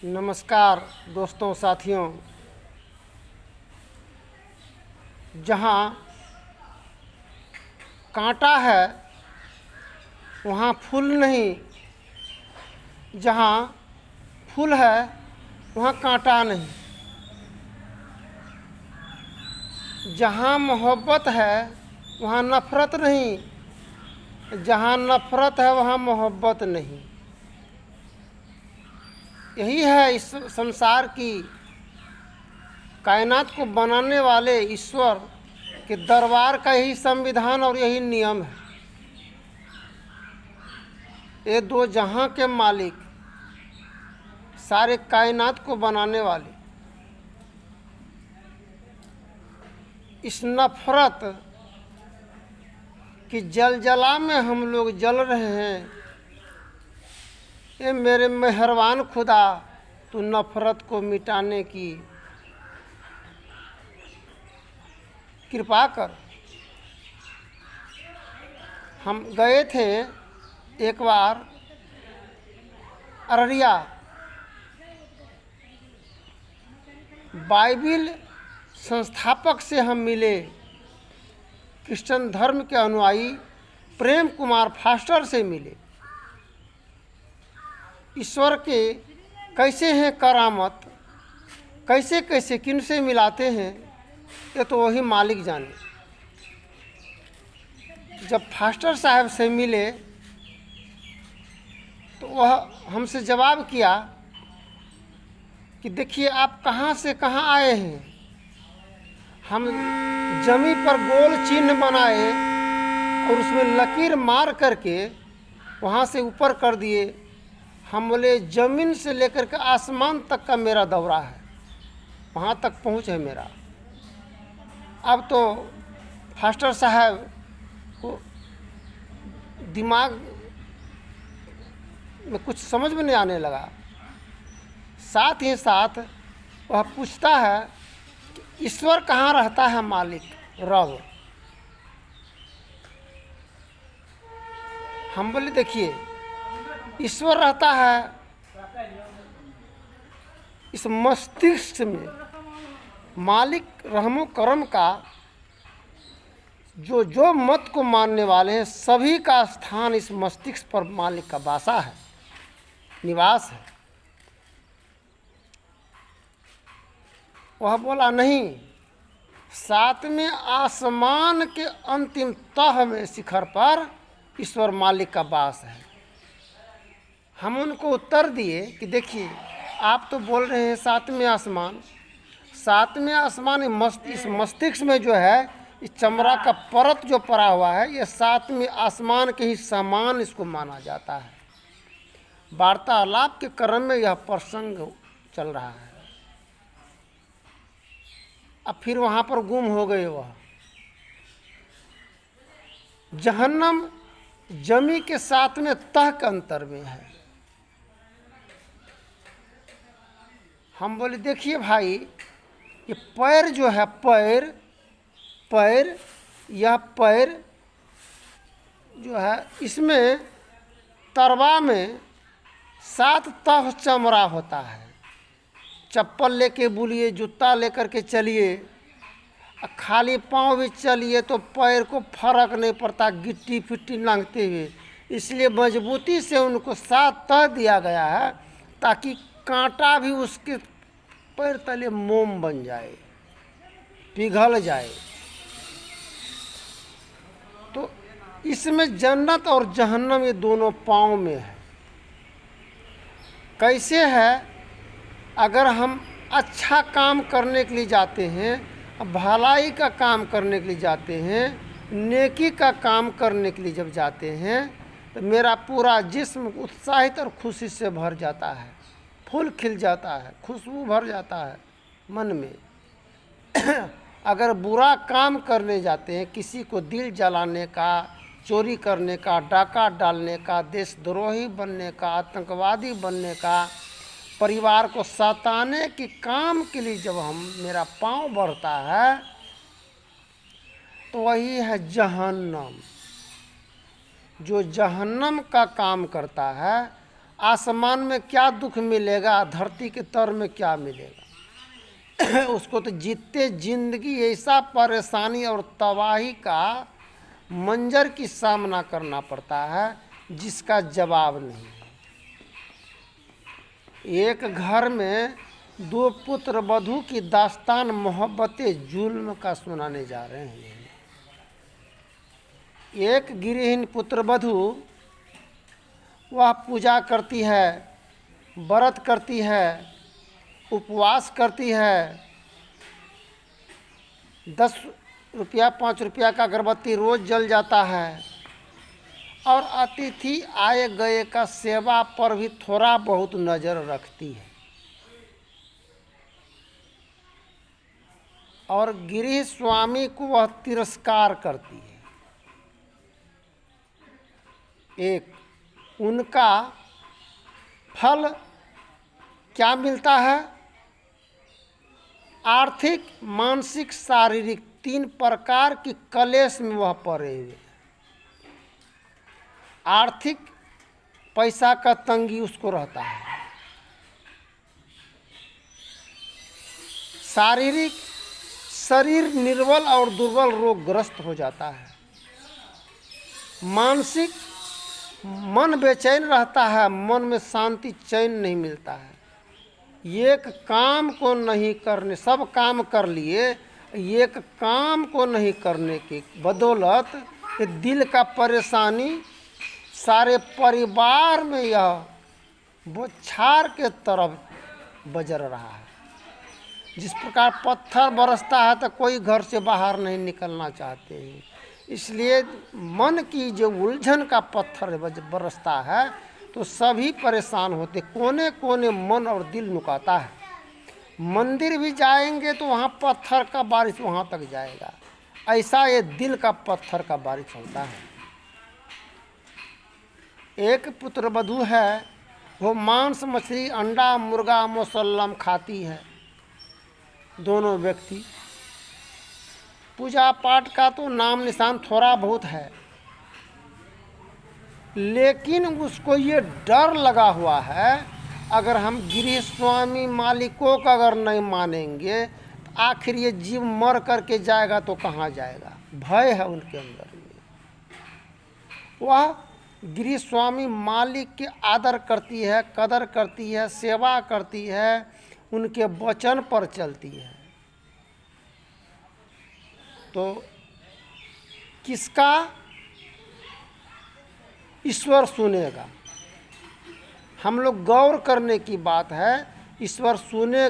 नमस्कार दोस्तों साथियों। जहाँ कांटा है वहाँ फूल नहीं, जहाँ फूल है वहाँ कांटा नहीं। जहाँ मोहब्बत है वहाँ नफ़रत नहीं, जहाँ नफ़रत है वहाँ मोहब्बत नहीं। यही है इस संसार की कायनात को बनाने वाले ईश्वर के दरबार का यही संविधान और यही नियम है। ये दो जहां के मालिक, सारे कायनात को बनाने वाले, इस नफ़रत की जलजला में हम लोग जल रहे हैं। ये मेरे मेहरबान खुदा, तू नफ़रत को मिटाने की कृपा कर। हम गए थे एक बार अररिया, बाइबिल संस्थापक से हम मिले, क्रिश्चियन धर्म के अनुयायी प्रेम कुमार फास्टर से मिले। ईश्वर के कैसे हैं करामत, कैसे कैसे किन से मिलाते हैं, ये तो वही मालिक जाने। जब फास्टर साहब से मिले तो वह हमसे जवाब किया कि देखिए आप कहाँ से कहाँ आए हैं। हम जमी पर गोल चिन्ह बनाए और उसमें लकीर मार करके वहाँ से ऊपर कर दिए। हम बोले ज़मीन से लेकर के आसमान तक का मेरा दौरा है, वहाँ तक पहुँच है मेरा। अब तो फास्टर साहब को दिमाग में कुछ समझ में नहीं आने लगा। साथ ही साथ वह पूछता है कि ईश्वर कहाँ रहता है मालिक, रब। हम बोले देखिए ईश्वर रहता है इस मस्तिष्क में। मालिक रहमो करम का जो मत को मानने वाले हैं सभी का स्थान इस मस्तिष्क पर मालिक का वासा है, निवास है। वह बोला नहीं, सातवें आसमान के अंतिम तह में शिखर पर ईश्वर मालिक का वास है। हम उनको उत्तर दिए कि देखिए आप तो बोल रहे हैं सातवें आसमान, सातवें आसमान इस मस्तिष्क में जो है, इस चमड़ा का परत जो पड़ा हुआ है, ये सातवें आसमान के ही समान इसको माना जाता है। वार्तालाप के क्रम में यह प्रसंग चल रहा है। अब फिर वहाँ पर गुम हो गए। वह जहन्नम जमी के सातवें तह के अंतर में है। हम बोले देखिए भाई, ये पैर जो है, पैर यह पैर जो है, इसमें तरवा में 7 तह चमड़ा होता है। चप्पल लेके बुलिए, जूता लेकर के चलिए, खाली पाँव भी चलिए तो पैर को फर्क नहीं पड़ता गिट्टी फिट्टी लांघते हुए। इसलिए मजबूती से उनको 7 तह दिया गया है ताकि कांटा भी उसके पैर तले मोम बन जाए, पिघल जाए। तो इसमें जन्नत और जहन्नम ये दोनों पाँव में है। कैसे है, अगर हम अच्छा काम करने के लिए जाते हैं, भलाई का काम करने के लिए जाते हैं, नेकी का काम करने के लिए जब जाते हैं तो मेरा पूरा जिस्म उत्साहित और खुशी से भर जाता है, फूल खिल जाता है, खुशबू भर जाता है मन में। अगर बुरा काम करने जाते हैं, किसी को दिल जलाने का, चोरी करने का, डाका डालने का, देशद्रोही बनने का, आतंकवादी बनने का, परिवार को सताने के काम के लिए जब मेरा पाँव बढ़ता है तो वही है जहन्नम। जो जहन्नम का काम करता है आसमान में क्या दुख मिलेगा, धरती के तर में क्या मिलेगा। उसको तो जीते जिंदगी ऐसा परेशानी और तबाही का मंजर की सामना करना पड़ता है जिसका जवाब नहीं है। एक घर में दो पुत्र वधू की दास्तान मोहब्बत जुल्म का सुनाने जा रहे हैं। एक गृहिणी पुत्र वधू, वह पूजा करती है, व्रत करती है, उपवास करती है, 10 रुपया 5 रुपया का अगरबत्ती रोज जल जाता है और अतिथि आए गए का सेवा पर भी थोड़ा बहुत नज़र रखती है। और गृह स्वामी को वह तिरस्कार करती है। एक उनका फल क्या मिलता है? आर्थिक, मानसिक, शारीरिक 3 प्रकार की कलेश में वह पड़े हुए हैं। आर्थिक, पैसा का तंगी उसको रहता है। शारीरिक, शरीर निर्बल और दुर्बल रोगग्रस्त हो जाता है। मानसिक, मन बेचैन रहता है, मन में शांति चैन नहीं मिलता है। एक काम को नहीं करने, सब काम कर लिए, एक काम को नहीं करने की बदौलत ये दिल का परेशानी सारे परिवार में यह बौछार के तरफ बजर रहा है। जिस प्रकार पत्थर बरसता है तो कोई घर से बाहर नहीं निकलना चाहते हैं, इसलिए मन की जो उलझन का पत्थर बरसता है तो सभी परेशान होते। कोने कोने मन और दिल नुकाता है। मंदिर भी जाएंगे तो वहाँ पत्थर का बारिश वहाँ तक जाएगा। ऐसा ये दिल का पत्थर का बारिश होता है। एक पुत्र वधू है, वो मांस, मछली, अंडा, मुर्गा, मुसल्लम खाती है। दोनों व्यक्ति पूजा पाठ का तो नाम निशान थोड़ा बहुत है, लेकिन उसको ये डर लगा हुआ है अगर हम गृह स्वामी मालिकों का अगर नहीं मानेंगे तो आखिर ये जीव मर करके जाएगा तो कहाँ जाएगा। भय है उनके अंदर में। वह गृह स्वामी मालिक के आदर करती है, कदर करती है, सेवा करती है, उनके वचन पर चलती है। तो किसका ईश्वर सुनेगा? हम लोग गौर करने की बात है। ईश्वर सुनेगा